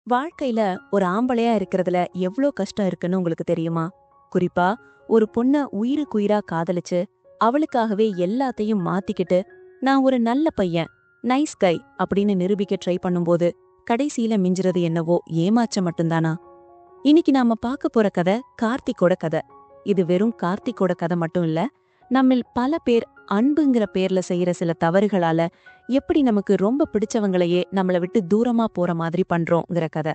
வாழ்க்கையில ஒரு ஆம்பளையா இருக்கிறதுல எவ்ளோ கஷ்டம் இருக்குன்னு உங்களுக்கு தெரியுமா? குறிப்பா ஒரு பொண்ண உயிருக்குயிரா காதலிச்சு, அவளுக்காகவே எல்லாத்தையும் மாத்திக்கிட்டு, நான் ஒரு நல்ல பையன், நைஸ் கை அப்படின்னு நிரூபிக்க ட்ரை பண்ணும்போது, கடைசியில மிஞ்சுறது என்னவோ ஏமாற்றம் மட்டும்தானா? இன்னைக்கு நாம பார்க்க போற கதை கார்த்திக்கோட கதை. இது வெறும் கார்த்திக்கோட கதை மட்டும் இல்ல, நம்மில் பல பேர் அன்புங்கிற பேர்ல செய்யற சில தவறுகளால எப்படி நமக்கு ரொம்ப பிடிச்சவங்களையே நம்மள விட்டு தூரமா போற மாதிரி பண்றோங்கிற கதை.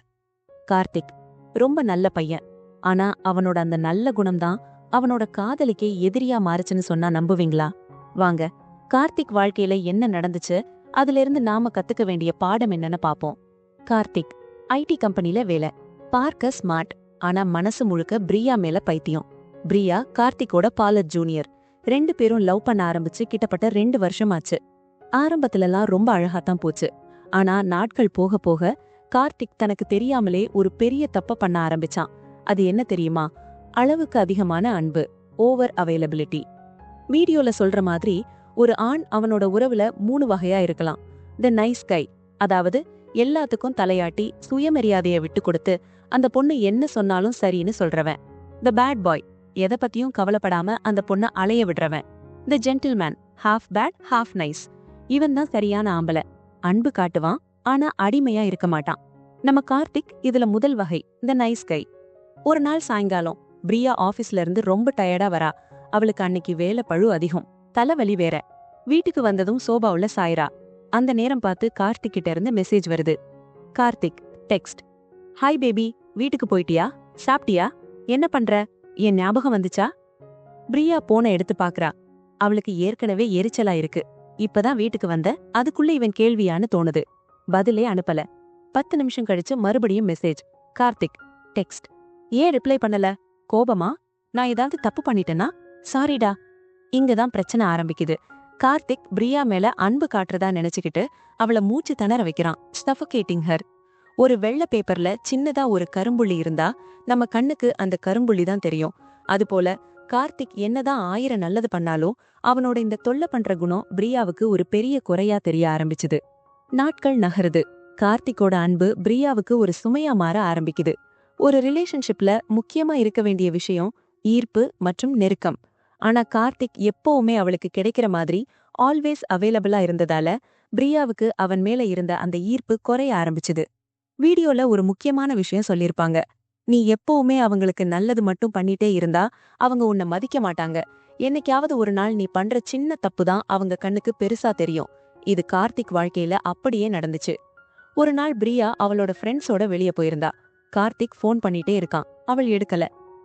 கார்த்திக் ரொம்ப நல்ல பையன். ஆனா அவனோட அந்த நல்ல குணம்தான் அவனோட காதலிக்கே எதிரியா மாறுச்சுன்னு சொன்னா நம்புவீங்களா? வாங்க, கார்த்திக் வாழ்க்கையில என்ன நடந்துச்சு, அதுல இருந்து நாம கத்துக்க வேண்டிய பாடம் என்னன்னு பாப்போம். கார்த்திக் ஐடி கம்பெனில வேலை. பார்க்க ஸ்மார்ட், ஆனா மனசு முழுக்க பிரியா மேல பைத்தியம். பிரியா கார்த்திக்கோட பாலர் ஜூனியர். ரெண்டு பேரும் லவ் பண்ண ஆரம்பிச்சு கிட்டத்தட்ட 2 வருஷம் ஆச்சு. ஆரம்பத்துலலாம் ரொம்ப அழகாத்தான் போச்சு. ஆனா நாட்கள் போக போக கார்த்திக் தனக்கு தெரியாமலே ஒரு பெரிய தப்ப பண்ண ஆரம்பிச்சான். அது என்ன தெரியுமா? அளவுக்கு அதிகமான அன்பு, ஓவர் அவைலபிலிட்டி. வீடியோல சொல்ற மாதிரி ஒரு ஆண் அவனோட உறவுல 3 வகையா இருக்கலாம். த நைஸ் கை, அதாவது எல்லாத்துக்கும் தலையாட்டி சுயமரியாதைய விட்டு கொடுத்து அந்த பொண்ணு என்ன சொன்னாலும் சரின்னு சொல்றவன். த பேட் பாய், எதை பத்தியும் கவலைப்படாம அந்த பொண்ண அலைய விடுறவன். The gentleman, half bad half nice. இவன் தான் சரியான ஆம்பளை. அன்பு காட்டுவான், ஆனா அடிமையா இருக்க மாட்டான். நம்ம கார்த்திக் இதுல முதல் வகை, இந்த நைஸ் கை. ஒரு நாள் சாயங்காலம் பிரியா ஆபீஸ்ல இருந்து ரொம்ப டயர்டா வரா. அவளுக்கு அன்னைக்கு வேலை பழு அதிகம், தலைவலி வேற. வீட்டுக்கு வந்ததும் சோபாவுல சாய்ரா. அந்த நேரம் பார்த்து கார்த்திக் கிட்ட இருந்து மெசேஜ் வருது. கார்த்திக் டெக்ஸ்ட்: ஹாய் பேபி, வீட்டுக்கு போயிட்டியா? சாப்பிட்டியா? என்ன பண்ற? என் ஞாபகம் வந்துச்சா? பிரியா போனை எடுத்து பாக்குறா. அவளுக்கு ஏற்கனவே எரிச்சலா இருக்கு. இப்பதான் வீட்டுக்கு வந்த, அதுக்குள்ள இவன் கேள்வியான்னு தோணுது. பதிலே அனுப்பல. 10 நிமிஷம் கழிச்சு மறுபடியும் மெசேஜ். கார்த்திக் டெக்ஸ்ட்: ஏன் ரிப்ளை பண்ணல? கோபமா? நான் ஏதாவது தப்பு பண்ணிட்டேனா? சாரிடா. இங்கதான் பிரச்சனை ஆரம்பிக்குது. கார்த்திக் பிரியா மேல அன்பு காட்டுறதா நினைச்சுக்கிட்டு அவள மூச்சு திணற வைக்கிறான். சஃபோகேட்டிங் ஹர். ஒரு வெள்ளை பேப்பர்ல சின்னதா ஒரு கரும்புள்ளி இருந்தா நம்ம கண்ணுக்கு அந்த கரும்புள்ளி தான் தெரியும். அதுபோல கார்த்திக் என்னதான் 1000 நல்லது பண்ணாலும் அவனோட இந்த தொல்லை பண்ற குணம் பிரியாவுக்கு ஒரு பெரிய குறையா தெரிய ஆரம்பிச்சுது. நாட்கள் நகருது. கார்த்திக்கோட அன்பு பிரியாவுக்கு ஒரு சுமையா மாற ஆரம்பிக்குது. ஒரு ரிலேஷன்ஷிப்ல முக்கியமா இருக்க வேண்டிய விஷயம் ஈர்ப்பு மற்றும் நெருக்கம். ஆனா கார்த்திக் எப்பவுமே அவளுக்கு கிடைக்கிற மாதிரி ஆல்வேஸ் அவைலபிளா இருந்ததால பிரியாவுக்கு அவன் மேல இருந்த அந்த ஈர்ப்பு குறைய ஆரம்பிச்சுது. வீடியோல ஒரு முக்கியமான விஷயம் சொல்லிருப்பாங்க. நீ எப்பவுமே அவங்களுக்கு நல்லது மட்டும் பண்ணிட்டே இருந்தா அவங்க உன்னை மதிக்க மாட்டாங்க. என்னைக்காவது ஒரு நாள் நீ பண்ற சின்ன தப்பு தான் அவங்க கண்ணுக்கு பெருசா தெரியும். இது கார்த்திக் வாழ்க்கையில அப்படியே நடந்துச்சு. ஒரு நாள் பிரியா அவளோட ஃப்ரெண்ட்ஸோட வெளிய போயிருந்தா. கார்த்திக் ஃபோன் பண்ணிட்டே இருக்கான். அவள் எடுக்கல.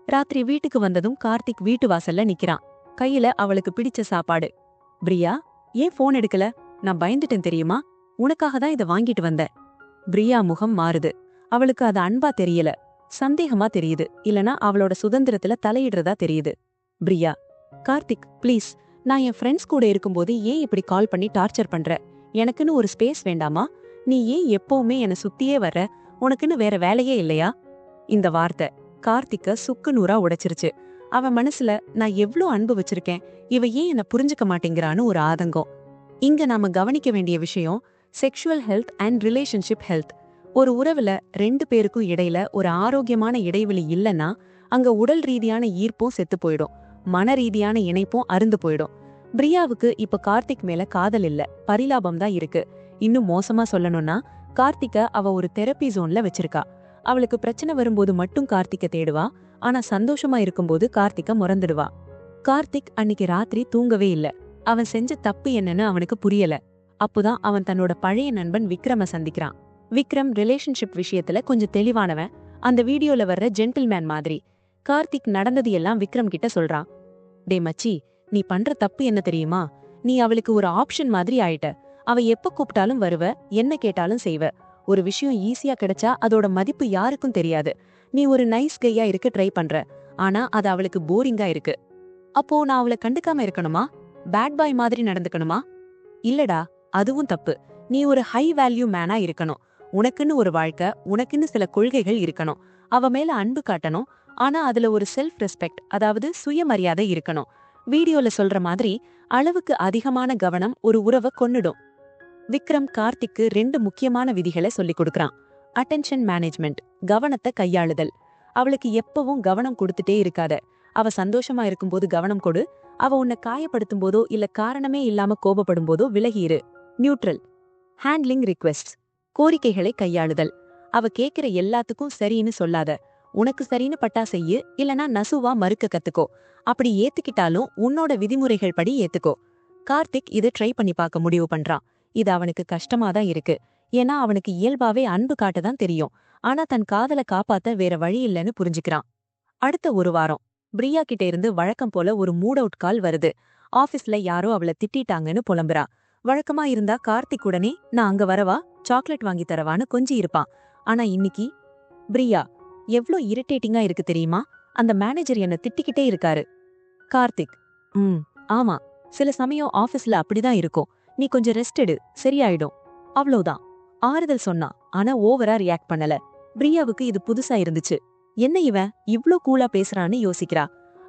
ராத்திரி வீட்டுக்கு வந்ததும் கார்த்திக் வீட்டு வாசல்ல நிக்கிறான். கையில அவளுக்கு பிடிச்ச சாப்பாடு. பிரியா, ஏன் ஃபோன் எடுக்கல? நான் பயந்துட்டேன் தெரியுமா? உனக்காக தான் இதை வாங்கிட்டு வந்தேன். பிரியா முகம் மாறுது. அவளுக்கு அது அன்பா தெரியல, சந்தேகமா தெரியுது. இல்லனா அவளோட சுதந்திரத்துல தலையிடுறதா தெரியுது. பிரியா: கார்த்திக் ப்ளீஸ், நான் என் ஃப்ரெண்ட்ஸ் கூட இருக்கும்போது ஏன் இப்படி கால் பண்ணி டார்ச்சர் பண்ற? எனக்குன்னு ஒரு ஸ்பேஸ் வேண்டாமா? நீ ஏன் எப்பவுமே என்னை சுத்தியே வர்ற? உனக்குன்னு வேற வேலையே இல்லையா? இந்த வார்த்தை கார்த்திக்க சுக்கு நூறா உடைச்சிருச்சு. அவன் மனசுல நான் எவ்ளோ அன்பு வச்சிருக்கேன், இவ ஏன் என்ன புரிஞ்சுக்க மாட்டேங்கிறான்னு ஒரு ஆதங்கம். இங்க நாம கவனிக்க வேண்டிய விஷயம் sexual health and relationship health. ஒரு உறவுல 2 பேருக்கும் இடையில ஒரு ஆரோக்கியமான இடைவெளி இல்லைன்னா அங்க உடல் ரீதியான ஈர்ப்பும் செத்து போயிடும், மன ரீதியான இணைப்பும் அருந்து போயிடும். பிரியாவுக்கு இப்ப கார்த்திக் மேல காதல் இல்ல, பரிலாபம் தான் இருக்கு. இன்னும் மோசமா சொல்லணும்னா கார்த்திக்க அவ ஒரு தெரப்பி ஜோன்ல வச்சிருக்கா. அவளுக்கு பிரச்சனை வரும்போது மட்டும் கார்த்திக்க தேடுவா, ஆனா சந்தோஷமா இருக்கும்போது கார்த்திக்க முறந்துடுவா. கார்த்திக் அன்னைக்கு ராத்திரி தூங்கவே இல்ல. அவன் செஞ்ச தப்பு என்னன்னு அவனுக்கு புரியல. அப்போதான் அவன் தன்னோட பழைய நண்பன் விக்ரம சந்திக்கிறான். விக்ரம் ரிலேஷன்ஷிப் விஷயத்துல கொஞ்சம் தெளிவானவன். அந்த வீடியோல வர்ற ஜென்டில்மேன் மாதிரி. கார்த்திக் நடந்தது எல்லாம் விக்ரம் கிட்ட சொல்றான். டே மச்சி, நீ பண்ற தப்பு என்ன தெரியுமா? நீ அவளுக்கு ஒரு ஆப்ஷன் மாதிரி ஆயிட்ட. அவ எப்ப கூப்பிட்டாலும் வருவ, என்ன கேட்டாலும் செய்வ. ஒரு விஷயம் ஈஸியா கிடைச்சா அதோட மதிப்பு யாருக்கும் தெரியாது. நீ ஒரு நைஸ் கையா இருக்க ட்ரை பண்ற, ஆனா அது அவளுக்கு போரிங்கா இருக்கு. அப்போ நான் அவளை கண்டுக்காம இருக்கணுமா? பேட் பாய் மாதிரி நடந்துக்கணுமா? இல்லடா, அதுவும் தப்பு. நீ ஒரு ஹை வேல்யூ மேனா இருக்கணும். உனக்குன்னு ஒரு வாழ்க்கை, உனக்குன்னு சில கொள்கைகள் இருக்கணும். அவ மேல அன்பு காட்டணும், ஆனா அதுல ஒரு செல்ஃப் ரெஸ்பெக்ட், அதாவது சுயமரியாதை இருக்கணும். வீடியோல சொல்ற மாதிரி அளவுக்கு அதிகமான கவனம் ஒரு உறவை கொன்னுடும். விக்ரம் கார்த்திக்கு 2 முக்கியமான விதிகளை சொல்லிக் கொடுக்கறான். அட்டென்ஷன் மேனேஜ்மெண்ட், கவனத்தை கையாளுதல். அவளுக்கு எப்பவும் கவனம் கொடுத்துட்டே இருக்காத. அவ சந்தோஷமா இருக்கும்போது கவனம் கொடு. அவ உன்னை காயப்படுத்தும் போதோ இல்ல காரணமே இல்லாம கோபப்படும் போதோ விலகியிரு. நியூட்ரல், ஹேண்ட்லிங் ரிக்வெஸ்ட், கோரிக்கைகளை கையாளுதல். அவ கேக்குற எல்லாத்துக்கும் சரின்னு சொல்லாத. உனக்கு சரின்னு பட்டா செய்யு, இல்லனா நசுவா மறுக்க கத்துக்கோ. அப்படி ஏத்துக்கிட்டாலும் உன்னோட விதிமுறைகள் படி ஏத்துக்கோ. கார்த்திக் இதை ட்ரை பண்ணி பார்க்க முடிவு பண்றான். இது அவனுக்கு கஷ்டமா தான் இருக்கு. ஏன்னா அவனுக்கு இயல்பாவே அன்பு காட்டதான் தெரியும். ஆனா தன் காதலை காப்பாத்த வேற வழி இல்லைன்னு புரிஞ்சுக்கிறான். அடுத்த ஒரு வாரம் பிரியா கிட்ட இருந்து வழக்கம் போல ஒரு மூட் அவுட் கால் வருது. ஆபீஸ்ல யாரோ அவளை திட்டிட்டாங்கன்னு புலம்புறா. வழக்கமா இருந்தா கார்த்திக் உடனே நான் அங்க வரவா, சாக்லேட் வாங்கி தரவான்னு கொஞ்சி இருப்பான். ஆனா இன்னைக்கு பிரியா, எவ்ளோ இரிட்டேட்டிங்கா இருக்கு தெரியுமா? அந்த மேனேஜர் என்ன திட்டிக்கிட்டே இருக்காரு. கார்த்திக், ஆமா, சில சமயம் ஆபீஸ்ல அப்படிதான் இருக்கும். நீ கொஞ்சம் ரெஸ்ட் எடு, சரியாயிடும். அவ்வளவுதான். ஆறுதல் சொன்னா, ஆனா ஓவரா ரியாக்ட் பண்ணல. பிரியாவுக்கு இது புதுசா இருந்துச்சு. என்ன இவன் இவ்ளோ கூலா பேசுறான்னு யோசிக்கிறா.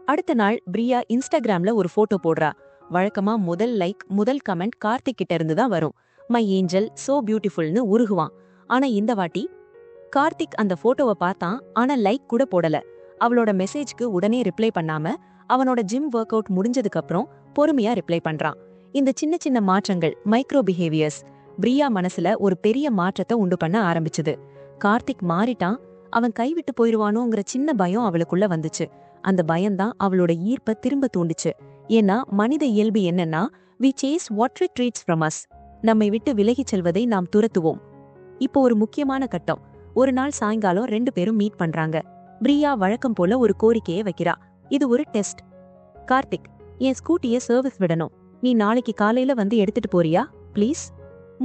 அடுத்த நாள் பிரியா இன்ஸ்டாகிராம்ல ஒரு போட்டோ போடுறா. வழக்கமா முதல் லைக், முதல் கமெண்ட் கார்த்திக் கிட்ட இருந்து தான் வரும். மை ஏஞ்சல், சோ பியூட்டிஃபுல்னு உருகுவான். ஆனா இந்த வாட்டி கார்த்திக் அந்த போட்டோவை பார்த்தான். ஆனா லைக் கூட போடல. அவளோட மெசேஜ்க்கு உடனே ரிப்ளை பண்ணாம அவனோட ஜிம் ஒர்க் அவுட் முடிஞ்சதுக்கு அப்புறம் பொறுமையா ரிப்ளை பண்றான். இந்த சின்ன சின்ன மாற்றங்கள், மைக்ரோ பிஹேவியர்ஸ், பிரியா மனசுல ஒரு பெரிய மாற்றத்தை உண்டு பண்ண ஆரம்பிச்சுது. கார்த்திக் மாறிட்டான், அவன் கைவிட்டு போயிருவானோங்கிற சின்ன பயம் அவளுக்குள்ள வந்துச்சு. அந்த பயம்தான் அவளோட ஈர்ப்பை திரும்ப தூண்டுச்சு. ஏன்னா மனித இயல்பு என்னன்னா, we chase what retreats from us. நம்மை விட்டு விலகிச் செல்வதை நாம் துரத்துவோம். இப்போ ஒரு முக்கியமான கட்டம். ஒரு நாள் சாயங்காலம் 2 பேரும் மீட் பண்றாங்க. பிரியா வழக்கம் போல ஒரு கோரிக்கையை வைக்கிறா. இது ஒரு டெஸ்ட். கார்த்திக், என் ஸ்கூட்டியை சர்வீஸ் விடணும். நீ நாளைக்கு காலையில வந்து எடுத்துட்டு போறியா ப்ளீஸ்?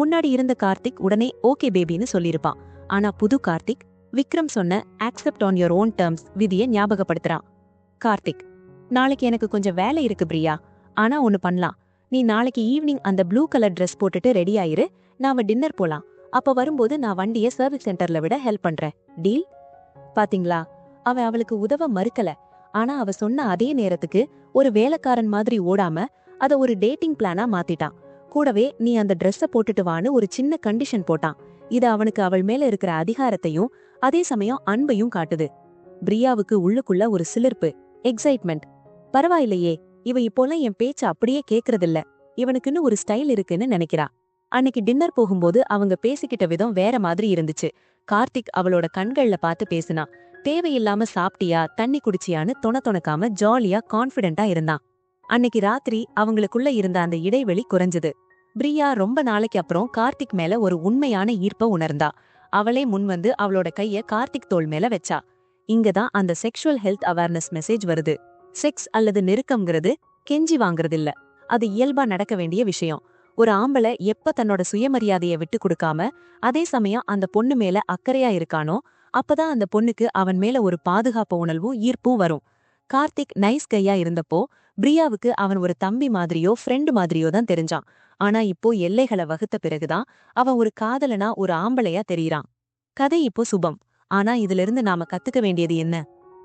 முன்னாடி இருந்த கார்த்திக் உடனே ஓகே பேபின்னு சொல்லியிருப்பான். ஆனா புது கார்த்திக் விக்ரம் சொன்ன accept on your own terms விதியை ஞாபகப்படுத்துறான். கார்த்திக், நாளைக்கு எனக்கு கொஞ்சம் வேலை இருக்கு பிரியா. ஆனா ஒன்னு பண்ணலாம். நீ நாளைக்கு ஈவினிங் அந்த ப்ளூ கலர் ட்ரெஸ் போட்டுட்டு ரெடி ஆயிரு. நாம டின்னர் போலாம். அப்ப வரும்போது நான் வண்டியை சர்வீஸ் சென்டர்ல விட ஹெல்ப் பண்றேன். டீல்? பாத்தீங்களா, அவன் அவளுக்கு உதவ மறுக்கல. ஆனா அவ சொன்ன அதே நேரத்துக்கு ஒரு வேலைக்காரன் மாதிரி ஓடாம அத ஒரு டேட்டிங் பிளானா மாத்திட்டான். கூடவே நீ அந்த ட்ரெஸ்ஸ போட்டுட்டு வான்னு ஒரு சின்ன கண்டிஷன் போட்டான். இது அவனுக்கு அவள் மேல இருக்கிற அதிகாரத்தையும் அதே சமயம் அன்பையும் காட்டுது. பிரியாவுக்கு உள்ளுக்குள்ள ஒரு சிலிர்ப்பு, எக்ஸைட்மெண்ட். பரவாயில்லையே, இவ இப்போலாம் என் பேச்ச அப்படியே கேக்குறதில்ல. இவனுக்குன்னு ஒரு ஸ்டைல் இருக்குன்னு நினைக்கிறா. அன்னைக்கு டின்னர் போகும்போது அவங்க பேசிக்கிட்ட விதம் வேற மாதிரி இருந்துச்சு. கார்த்திக் அவளோட கண்கள்ல பார்த்து பேசினா. தேவையில்லாம சாப்பிட்டியா, தண்ணி குடிச்சியான்னு தொணக்காம ஜாலியா கான்ஃபிடென்ட்டா இருந்தான். அன்னைக்கு ராத்திரி அவங்களுக்குள்ள இருந்த அந்த இடைவெளி குறைஞ்சது. பிரியா ரொம்ப நாளைக்கு அப்புறம் கார்த்திக் மேல ஒரு உண்மையான ஈர்ப்ப உணர்ந்தா. அவளே முன்வந்து அவளோட கைய கார்த்திக் தோள் மேல வச்சா. இங்கதான் அந்த செக்ஷுவல் ஹெல்த் அவேர்னஸ் மெசேஜ் வருது. செக்ஸ் அல்லது நெருக்கம்ங்கிறது கெஞ்சி வாங்குறதில்ல. அது இயல்பா நடக்க வேண்டிய விஷயம். ஒரு ஆம்பளை எப்ப தன்னோட சுயமரியாதையை விட்டு கொடுக்காம அதே சமயம் அந்த பொண்ணு மேல அக்கறையா இருக்கானோ அப்பதான் அந்த பொண்ணுக்கு அவன் மேல ஒரு பாதுகாப்பு உணர்வும் ஈர்ப்பும் வரும். கார்த்திக் நைஸ் கையா இருந்தப்போ பிரியாவுக்கு அவன் ஒரு தம்பி மாதிரியோ ஃப்ரெண்டு மாதிரியோ தான் தெரிஞ்சான். ஆனா இப்போ எல்லைகளை வகுத்த பிறகுதான் அவன் ஒரு காதலனா, ஒரு ஆம்பளையா தெரியறான். கதை இப்போ சுபம். ஆனா இதுல இருந்து நாம கத்துக்க வேண்டியது என்ன?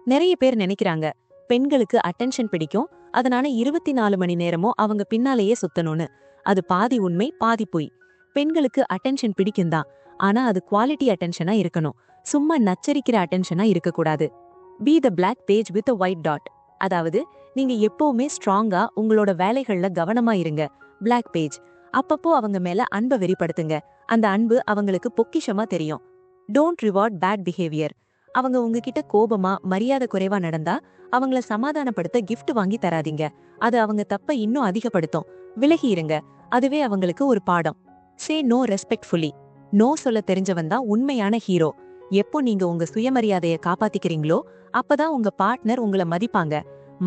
நிறைய பேர் நினைக்கிறாங்க பெண்களுக்கு அட்டென்ஷன் பிடிக்கும், அதனால 24 மணி நேரமும் அவங்க பின்னாலேயே சுத்தணும்னு. அது பாதி உண்மை, பாதி பொய். பெண்களுக்கு அட்டென்ஷன் பிடிக்கும்தான், ஆனா அது குவாலிட்டி அட்டென்ஷனா இருக்கணும். சும்மா நச்சரிக்கிற அட்டென்ஷனா இருக்கக்கூடாது. Be the black page with a white dot. அதாவது நீங்க எப்பவுமே ஸ்ட்ராங்கா உங்களோட வேலைகள்ல கவனமா இருங்க. Black page. அப்பப்போ அவங்க மேல அன்பை வெளிப்படுத்துங்க. அந்த அன்பு அவங்களுக்கு பொக்கிஷமா தெரியும். Don't reward bad behaviour. அவங்க உங்ககிட்ட கோபமா, மரியாதை குறைவா நடந்தா அவங்கள சமாதானப்படுத்த கிஃப்ட் வாங்கி தராதீங்க. அது அவங்க தப்ப இன்னும் அதிகப்படுத்தும். விலகி இருங்க. அதுவே அவங்களுக்கு ஒரு பாடம். Say no respectfully. நோ சொல்ல தெரிஞ்சவன் தான் உண்மையான ஹீரோ. எப்போ நீங்க உங்க சுயமரியாதையை காப்பாத்திக்கிறீங்களோ அப்பதான் உங்க பார்ட்னர் உங்களை மதிப்பாங்க.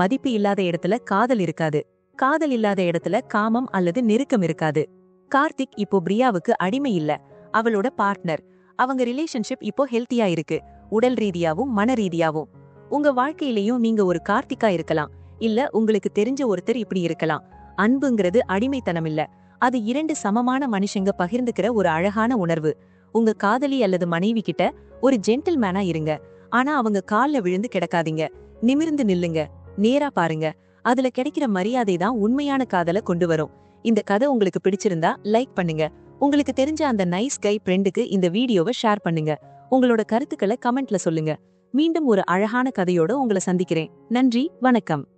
மதிப்பு இல்லாத இடத்துல காதல் இருக்காது. காதல் இல்லாத இடத்துல காமம் அல்லது நெருக்கம் இருக்காது. கார்த்திக் இப்போ பிரியாவுக்கு அடிமை இல்ல, அவளோட பார்ட்னர். அவங்க ரிலேஷன்ஷிப் இப்போ ஹெல்த்தியா இருக்கு, உடல் ரீதியாவும் மன ரீதியாவும். உங்க வாழ்க்கையிலயும் நீங்க ஒரு கார்த்திகா இருக்கலாம், இல்ல உங்களுக்கு தெரிஞ்ச ஒருத்தர் இப்படி இருக்கலாம். அன்புங்கிறது அடிமைத்தனம் இல்ல, அது 2 சமமான மனுஷங்க பகிர்ந்துக்கிற ஒரு அழகான உணர்வு. உங்க காதலி அல்லது மனைவி கிட்ட ஒரு ஜென்டில்மேனா இருங்க. ஆனா அவங்க கால்ல விழுந்து கிடக்காதீங்க. நிமிர்ந்து நில்லுங்க, நேரா பாருங்க. அதுல கிடைக்கிற மரியாதை தான் உண்மையான காதலை கொண்டு வரும். இந்த கதை உங்களுக்கு பிடிச்சிருந்தா லைக் பண்ணுங்க. உங்களுக்கு தெரிஞ்ச அந்த நைஸ் கை ஃப்ரெண்டுக்கு இந்த வீடியோவை ஷேர் பண்ணுங்க. உங்களோட கருத்துக்களை கமெண்ட்ல சொல்லுங்க. மீண்டும் ஒரு அழகான கதையோட உங்களை சந்திக்கிறேன். நன்றி, வணக்கம்.